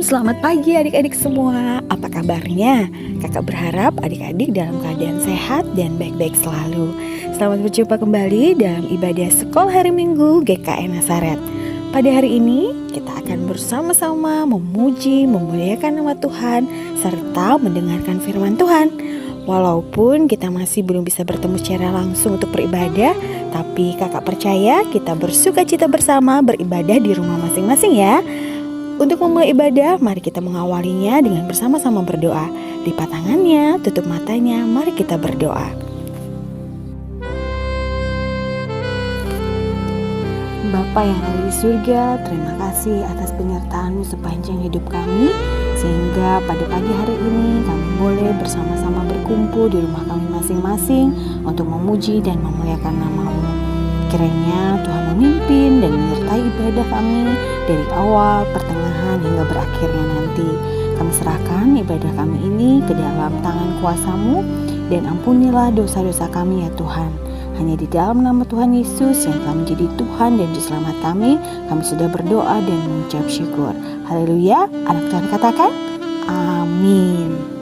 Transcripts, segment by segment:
Selamat pagi adik-adik semua. Apa kabarnya? Kakak berharap adik-adik dalam keadaan sehat dan baik-baik selalu. Selamat berjumpa kembali dalam ibadah Sekolah Hari Minggu GKN Nazaret. Pada hari ini kita akan bersama-sama memuji, memuliakan nama Tuhan serta mendengarkan firman Tuhan. Walaupun kita masih belum bisa bertemu secara langsung untuk beribadah, tapi kakak percaya kita bersukacita bersama beribadah di rumah masing-masing ya. Untuk memulai ibadah, mari kita mengawalinya dengan bersama-sama berdoa. Lipat tangannya, tutup matanya, mari kita berdoa. Bapa yang ada di surga, terima kasih atas penyertaan-Mu sepanjang hidup kami, sehingga pada pagi hari ini kami boleh bersama-sama berkumpul di rumah kami masing-masing untuk memuji dan memuliakan nama-Mu. Kiranya Tuhan memimpin dan menyertai ibadah kami dari awal, pertengahan hingga berakhirnya nanti. Kami serahkan ibadah kami ini ke dalam tangan kuasa-Mu dan ampunilah dosa-dosa kami ya Tuhan. Hanya di dalam nama Tuhan Yesus yang telah menjadi Tuhan dan Juru Selamat kami sudah berdoa dan mengucap syukur. Haleluya, anak Tuhan katakan, amin.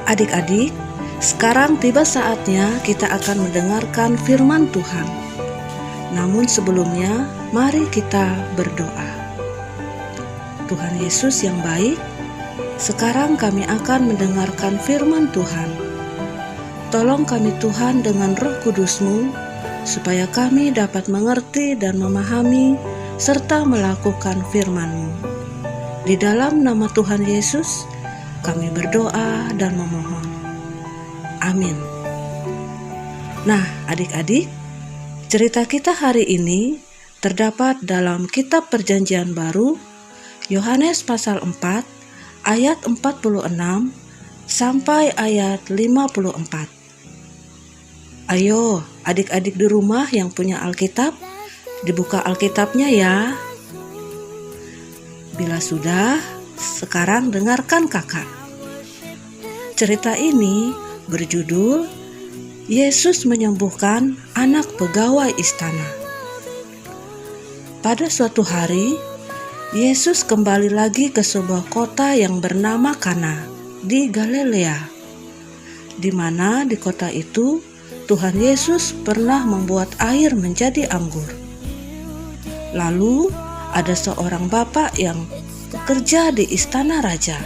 Adik-adik, sekarang tiba saatnya kita akan mendengarkan firman Tuhan. Namun sebelumnya, mari kita berdoa. Tuhan Yesus yang baik, sekarang kami akan mendengarkan firman Tuhan. Tolong kami Tuhan dengan Roh Kudus-Mu, supaya kami dapat mengerti dan memahami serta melakukan firman-Mu. Di dalam nama Tuhan Yesus, kami berdoa dan memohon. Amin. Nah, adik-adik, cerita kita hari ini terdapat dalam Kitab Perjanjian Baru, Yohanes pasal 4, ayat 46 sampai ayat 54. Ayo, adik-adik di rumah yang punya Alkitab, dibuka Alkitabnya ya. Bila sudah, sekarang dengarkan kakak. Cerita ini berjudul Yesus menyembuhkan anak pegawai istana. Pada suatu hari, Yesus kembali lagi ke sebuah kota yang bernama Kana di Galilea, di mana di kota itu Tuhan Yesus pernah membuat air menjadi anggur. Lalu ada seorang bapak yang bekerja di istana raja.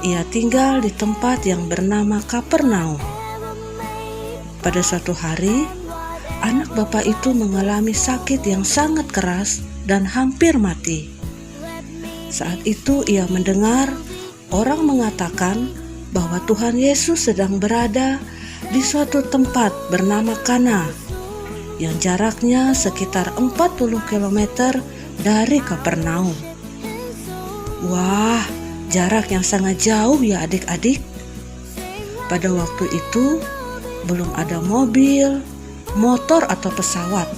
Ia tinggal di tempat yang bernama Kapernaum. Pada suatu hari, anak bapak itu mengalami sakit yang sangat keras dan hampir mati. Saat itu ia mendengar orang mengatakan bahwa Tuhan Yesus sedang berada di suatu tempat bernama Kana yang jaraknya sekitar 40 km dari Kapernaum. Wah, jarak yang sangat jauh ya adik-adik. Pada waktu itu belum ada mobil, motor atau pesawat.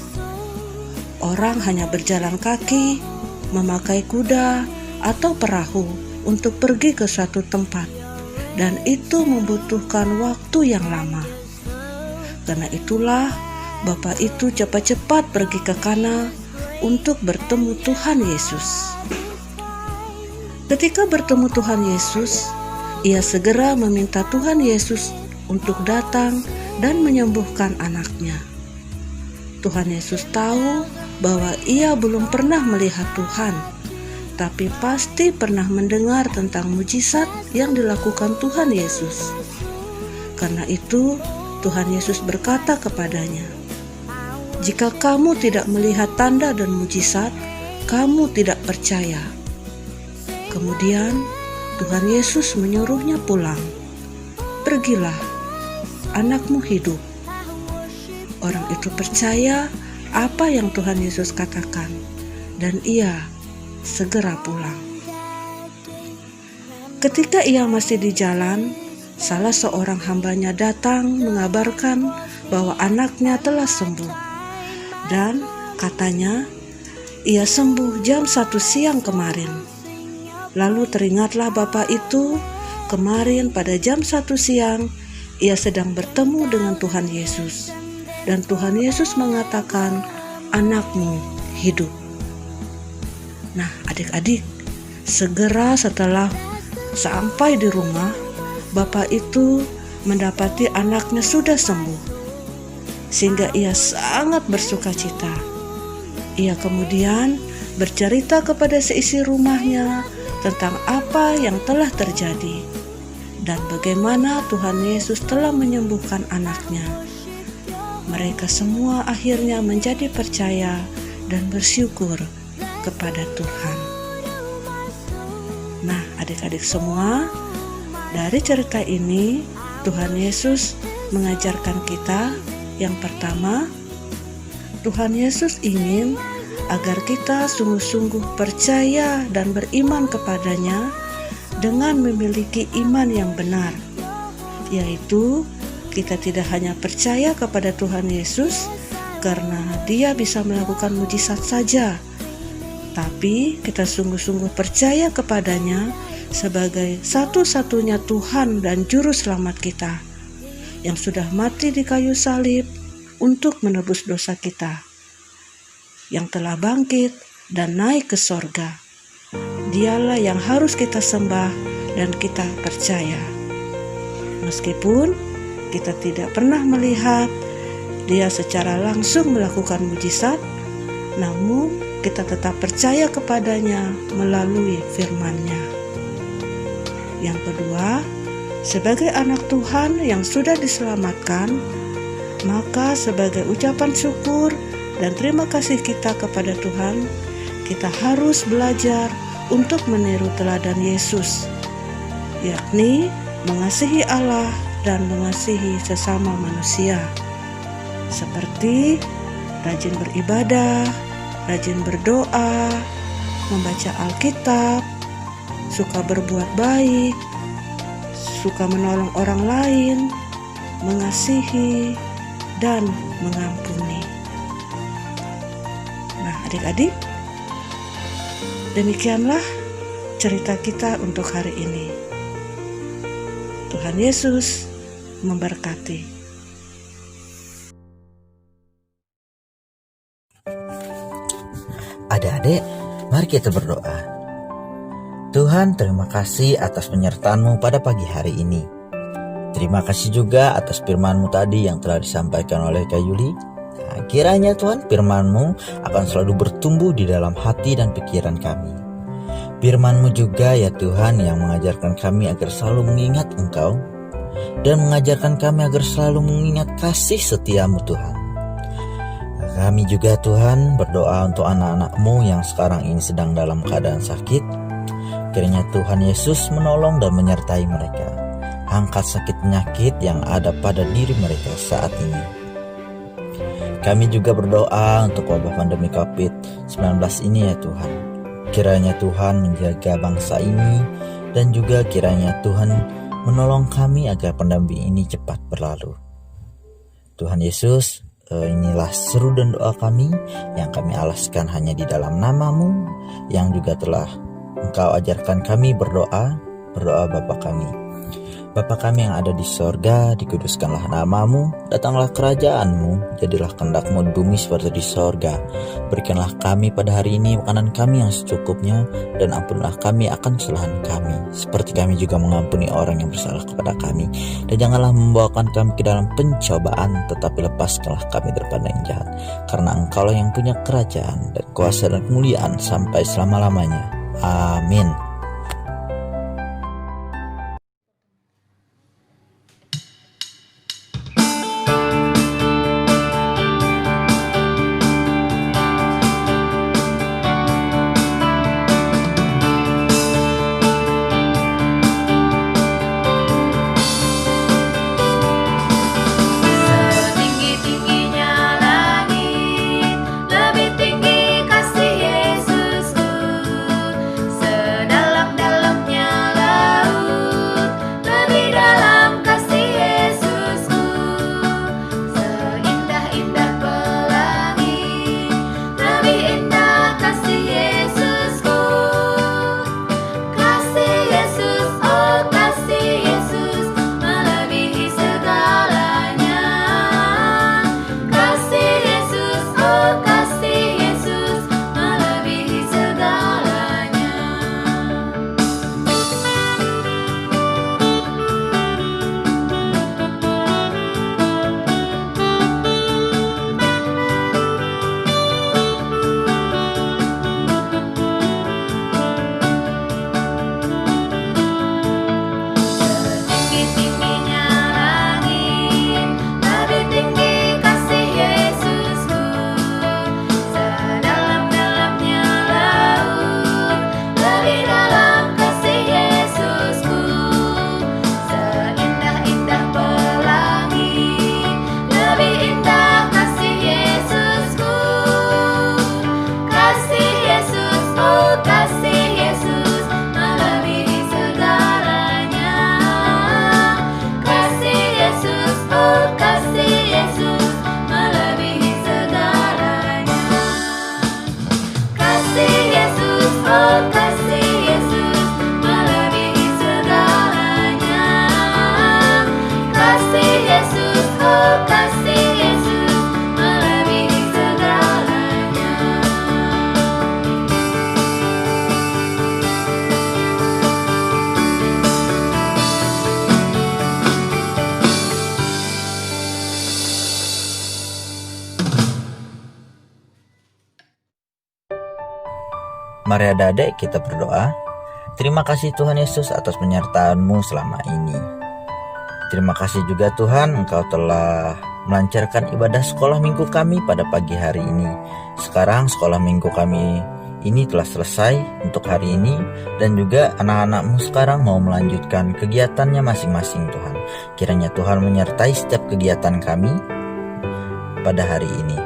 Orang hanya berjalan kaki, memakai kuda atau perahu untuk pergi ke suatu tempat, dan itu membutuhkan waktu yang lama. Karena itulah bapak itu cepat-cepat pergi ke Kana untuk bertemu Tuhan Yesus. Ketika bertemu Tuhan Yesus, ia segera meminta Tuhan Yesus untuk datang dan menyembuhkan anaknya. Tuhan Yesus tahu bahwa ia belum pernah melihat Tuhan, tapi pasti pernah mendengar tentang mujizat yang dilakukan Tuhan Yesus. Karena itu, Tuhan Yesus berkata kepadanya, "Jika kamu tidak melihat tanda dan mujizat, kamu tidak percaya." Kemudian, Tuhan Yesus menyuruhnya pulang. "Pergilah, anakmu hidup." Orang itu percaya apa yang Tuhan Yesus katakan, dan ia segera pulang. Ketika ia masih di jalan, salah seorang hambanya datang mengabarkan bahwa anaknya telah sembuh, dan katanya ia sembuh jam 1 siang kemarin. Lalu teringatlah bapak itu, kemarin pada jam 1 siang ia sedang bertemu dengan Tuhan Yesus, dan Tuhan Yesus mengatakan, "Anakmu hidup." Nah, adik-adik, segera setelah sampai di rumah, bapak itu mendapati anaknya sudah sembuh, sehingga ia sangat bersuka cita. Ia kemudian bercerita kepada seisi rumahnya tentang apa yang telah terjadi dan bagaimana Tuhan Yesus telah menyembuhkan anaknya. Mereka semua akhirnya menjadi percaya dan bersyukur kepada Tuhan. Nah, adik-adik semua, dari cerita ini Tuhan Yesus mengajarkan kita yang pertama, Tuhan Yesus ingin agar kita sungguh-sungguh percaya dan beriman kepadanya dengan memiliki iman yang benar, yaitu kita tidak hanya percaya kepada Tuhan Yesus karena Dia bisa melakukan mujizat saja, tapi kita sungguh-sungguh percaya kepadanya sebagai satu-satunya Tuhan dan Juru Selamat kita yang sudah mati di kayu salib untuk menebus dosa kita, yang telah bangkit dan naik ke sorga. Dialah yang harus kita sembah dan kita percaya. Meskipun kita tidak pernah melihat Dia secara langsung melakukan mujizat, namun kita tetap percaya kepadanya melalui firman-Nya. Yang kedua, sebagai anak Tuhan yang sudah diselamatkan, maka sebagai ucapan syukur dan terima kasih kita kepada Tuhan, kita harus belajar untuk meniru teladan Yesus, yakni mengasihi Allah dan mengasihi sesama manusia, seperti rajin beribadah, rajin berdoa, membaca Alkitab, suka berbuat baik, suka menolong orang lain, mengasihi, dan mengampuni. Nah, adik-adik, Demikianlah cerita kita untuk hari ini. Tuhan Yesus memberkati. Adik-adik, mari kita berdoa. Tuhan, terima kasih atas penyertaan-Mu pada pagi hari ini. Terima kasih juga atas firman-Mu tadi yang telah disampaikan oleh Kak Yuli. Kiranya Tuhan, firman-Mu akan selalu bertumbuh di dalam hati dan pikiran kami. Firman-Mu juga ya Tuhan yang mengajarkan kami agar selalu mengingat Engkau dan mengajarkan kami agar selalu mengingat kasih setia-Mu Tuhan. Kami juga Tuhan berdoa untuk anak-anak-Mu yang sekarang ini sedang dalam keadaan sakit. Kiranya Tuhan Yesus menolong dan menyertai mereka. Angkat sakit penyakit yang ada pada diri mereka saat ini. Kami juga berdoa untuk wabah pandemi COVID-19 ini ya Tuhan. Kiranya Tuhan menjaga bangsa ini dan juga kiranya Tuhan menolong kami agar pandemi ini cepat berlalu. Tuhan Yesus, inilah seru dan doa kami yang kami alaskan hanya di dalam nama-Mu yang juga telah Engkau ajarkan kami berdoa Bapa kami. Bapa kami yang ada di sorga, dikuduskanlah nama-Mu, datanglah kerajaan-Mu, jadilah kehendak-Mu di bumi seperti di sorga. Berikanlah kami pada hari ini makanan kami yang secukupnya, dan ampunilah kami akan kesalahan kami, seperti kami juga mengampuni orang yang bersalah kepada kami. Dan janganlah membawakan kami ke dalam pencobaan, tetapi lepaskanlah kami daripada yang jahat. Karena Engkaulah yang punya kerajaan dan kuasa dan kemuliaan sampai selama-lamanya. Amin. Mari adik-adik kita berdoa. Terima kasih Tuhan Yesus atas penyertaan-Mu selama ini. Terima kasih juga Tuhan, Engkau telah melancarkan ibadah sekolah minggu kami pada pagi hari ini. Sekarang sekolah minggu kami ini telah selesai untuk hari ini, dan juga anak-anak-Mu sekarang mau melanjutkan kegiatannya masing-masing Tuhan. Kiranya Tuhan menyertai setiap kegiatan kami pada hari ini.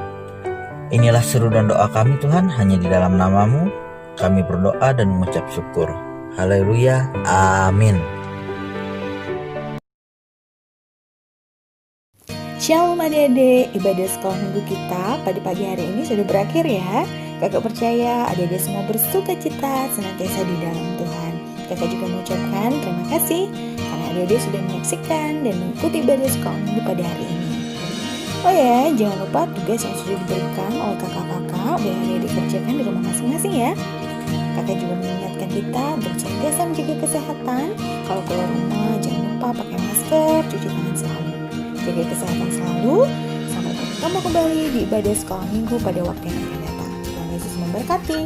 Inilah seru dan doa kami Tuhan, hanya di dalam nama-Mu kami berdoa dan mengucap syukur. Haleluya, amin. Shalom adik-adik, ibadah sekolah minggu kita pada pagi hari ini sudah berakhir ya. Kakak percaya adik-adik semua bersuka cita senantiasa di dalam Tuhan. Kakak juga mengucapkan terima kasih karena adik-adik sudah menyaksikan dan mengikuti ibadah sekolah minggu pada hari ini. Oh ya, jangan lupa tugas yang sudah diberikan oleh kakak-kakak boleh adik-adik kerjakan di rumah masing-masing ya. Kakak juga mengingatkan kita untuk senantiasa menjaga kesehatan. Kalau keluar rumah jangan lupa pakai masker, cuci tangan selalu. Jaga kesehatan selalu. Sampai bertemu kembali di ibadah sekolah minggu pada waktu yang akan datang. Tuhan Yesus memberkati.